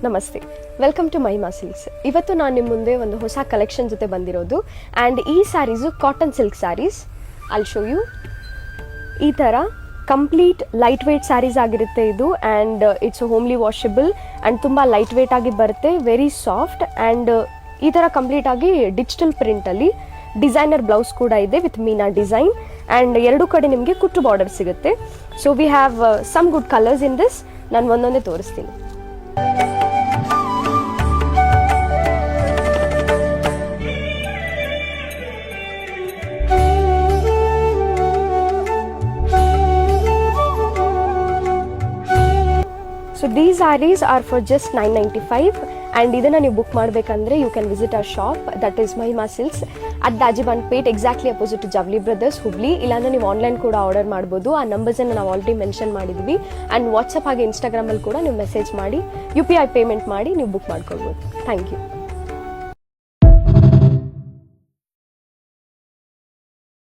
ನಮಸ್ತೆ, welcome to Mahima silks. ಇವತ್ತು ನಾನು ನಿಮ್ಮ ಮುಂದೆ ಒಂದು ಹೊಸ ಕಲೆಕ್ಷನ್ ಜೊತೆ ಬಂದಿರೋದು. ಆ್ಯಂಡ್ ಈ saris cotton silk saris. I'll show you. ಈ ಥರ ಕಂಪ್ಲೀಟ್ ಲೈಟ್ ವೇಟ್ ಸ್ಯಾರೀಸ್ ಆಗಿರುತ್ತೆ ಇದು. And it's homely washable and ತುಂಬ ಲೈಟ್ ವೇಟ್ ಆಗಿ ಬರುತ್ತೆ, ವೆರಿ ಸಾಫ್ಟ್. ಆ್ಯಂಡ್ ಈ ಥರ ಕಂಪ್ಲೀಟ್ ಆಗಿ ಡಿಜಿಟಲ್ ಪ್ರಿಂಟಲ್ಲಿ ಡಿಸೈನರ್ ಬ್ಲೌಸ್ ಕೂಡ ಇದೆ ವಿತ್ ಮೀನಾ ಡಿಸೈನ್. ಆ್ಯಂಡ್ ಎರಡು ಕಡೆ ನಿಮಗೆ ಕುಟ್ಟು ಬಾರ್ಡರ್ ಸಿಗುತ್ತೆ. So we have some good colours in this. ನಾನು ಒಂದೊಂದೇ ತೋರಿಸ್ತೀನಿ. So these saris are for just 995. And ಇದನ್ನು ನೀವು ಬುಕ್ ಮಾಡಬೇಕಂದ್ರೆ you can visit our shop, that is Mahima silks at Dajiban peth, exactly opposite to Javali brothers, Hubli. ಇಲ್ಲಾಂದರೆ ನೀವು ಆನ್ಲೈನ್ ಕೂಡ ಆರ್ಡರ್ ಮಾಡ್ಬೋದು. ಆ ನಂಬರ್ಸನ್ನು ನಾವು ಆಲ್ರೆಡಿ ಮೆನ್ಷನ್ ಮಾಡಿದ್ವಿ. ಆ್ಯಂಡ್ ವಾಟ್ಸಪ್ ಹಾಗೆ ಇನ್ಸ್ಟಾಗ್ರಾಮಲ್ಲಿ ಕೂಡ ನೀವು ಮೆಸೇಜ್ ಮಾಡಿ UPI ಪೇಮೆಂಟ್ ಮಾಡಿ ನೀವು ಬುಕ್ ಮಾಡ್ಕೊಳ್ಬೋದು. Thank you.